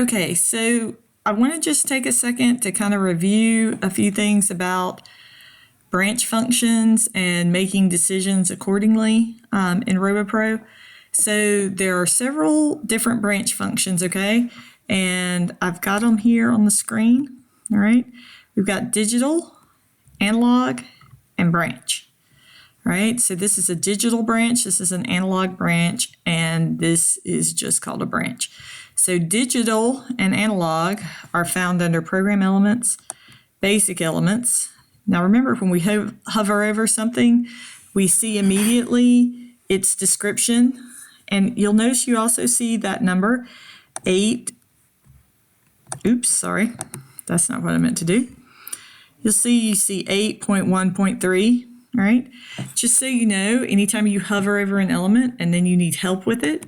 Okay, so I want to just take a second to kind of review a few things about branch functions and making decisions accordingly in RoboPro. So there are several different branch functions, okay? And I've got them here on the screen, all right? We've got digital, analog, and branch. All right, so this is a digital branch, this is an analog branch, and this is just called a branch. So digital and analog are found under program elements, basic elements. Now remember, when we hover over something, we see immediately its description, and you'll notice you also see that number 8. Oops, sorry, that's not what I meant to do. You see 8.1.3. All right, just so you know, anytime you hover over an element and then you need help with it,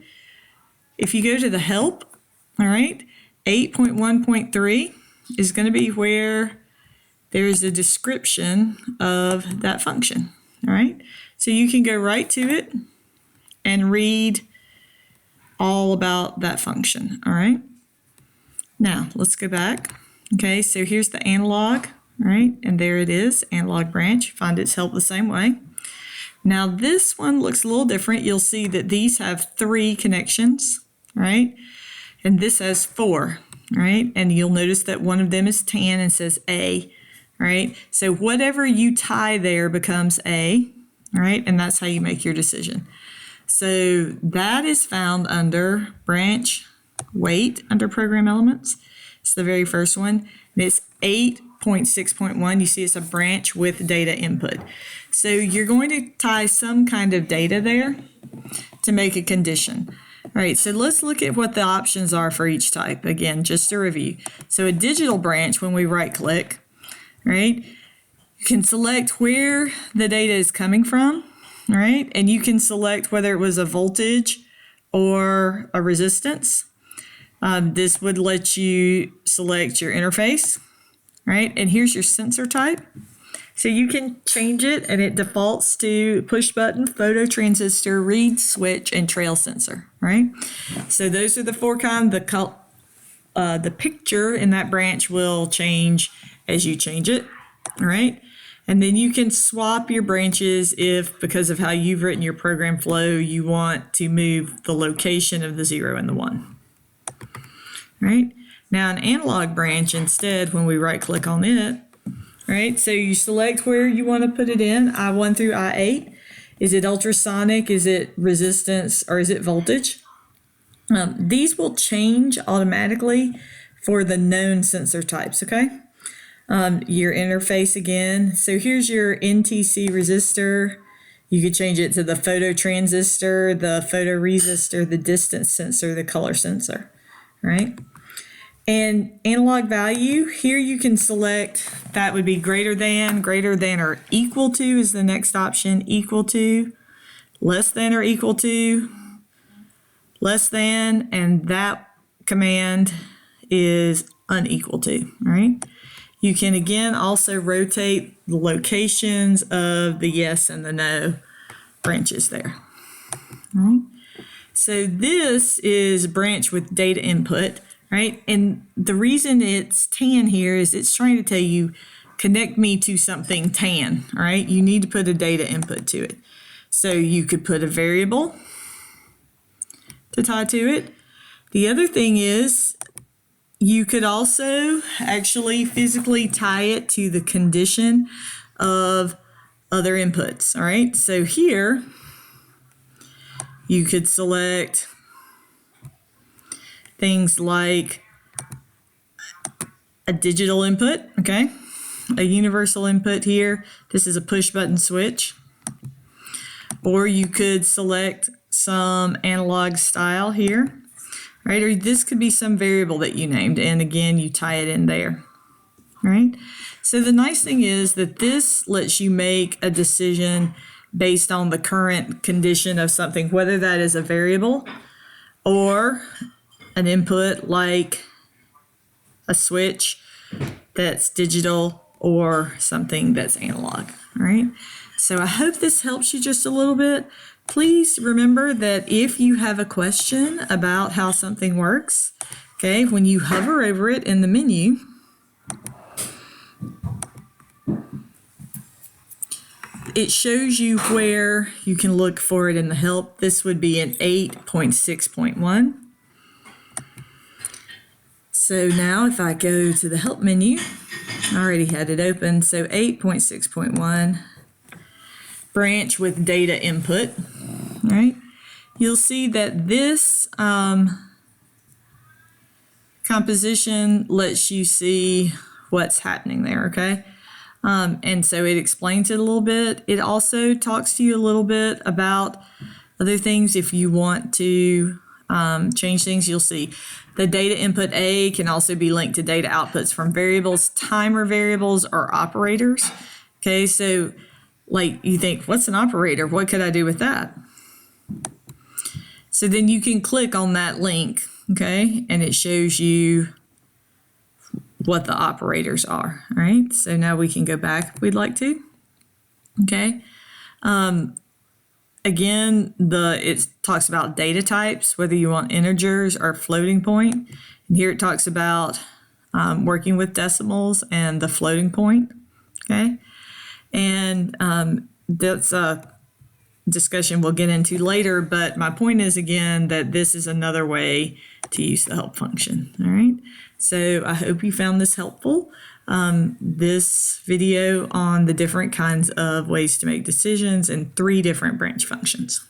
if you go to the help, all right, 8.1.3 is going to be where there is a description of that function. All right, so you can go right to it and read all about that function. All right, now let's go back. Okay, so here's the analog. Right, and there it is, analog branch. Find its help the same way. Now this one looks a little different. You'll see that these have 3 connections, right? And this has 4, right? And you'll notice that one of them is tan and says A, right? So whatever you tie there becomes A, right? And that's how you make your decision. So that is found under branch weight under program elements. It's the very first one, and it's 8.6.1. You see it's a branch with data input. So you're going to tie some kind of data there to make a condition. All right, so let's look at what the options are for each type. Again, just to review. So a digital branch, when we right click, right, you can select where the data is coming from, right? And you can select whether it was a voltage or a resistance. This would let you select your interface, right? And here's your sensor type. So you can change it, and it defaults to push button, photo transistor, read switch, and trail sensor, right? So those are the 4 kinds. The picture in that branch will change as you change it, all right? And then you can swap your branches if, because of how you've written your program flow, you want to move the location of the 0 and the 1. Right? Now an analog branch, instead, when we right click on it, right, so you select where you want to put it in, I1 through I8. Is it ultrasonic, is it resistance, or is it voltage? These will change automatically for the known sensor types, okay? Your interface again, so here's your NTC resistor. You could change it to the photo transistor, the photo resistor, the distance sensor, the color sensor, right? And analog value, here you can select, that would be greater than or equal to is the next option, equal to, less than or equal to, less than, and that command is unequal to, right? You can again also rotate the locations of the yes and the no branches there, right? So this is branch with data input. Right? And the reason it's tan here is it's trying to tell you, connect me to something tan, all right? You need to put a data input to it. So you could put a variable to tie to it. The other thing is you could also actually physically tie it to the condition of other inputs, all right? So here you could select things like a digital input, okay? A universal input here. This is a push button switch. Or you could select some analog style here, right? Or this could be some variable that you named, and again, you tie it in there, right? So the nice thing is that this lets you make a decision based on the current condition of something, whether that is a variable or an input like a switch that's digital or something that's analog, all right? So I hope this helps you just a little bit. Please remember that if you have a question about how something works, Okay, when you hover over it in the menu, it shows you where you can look for it in the help. This would be in 8.6.1. So now if I go to the help menu, I already had it open. So 8.6.1, branch with data input, right? You'll see that this composition lets you see what's happening there, okay? And so it explains it a little bit. It also talks to you a little bit about other things. If you want to change things, you'll see the data input A can also be linked to data outputs from variables, timer variables, or operators. Okay, so like you think, what's an operator? What could I do with that? So then you can click on that link, okay, and it shows you what the operators are, all right? So now we can go back if we'd like to, okay? Again, it talks about data types, whether you want integers or floating point. And here it talks about working with decimals and the floating point, okay? And that's a discussion we'll get into later, but my point is, again, that this is another way to use the help function, all right? So I hope you found this helpful. This video on the different kinds of ways to make decisions and 3 different branch functions.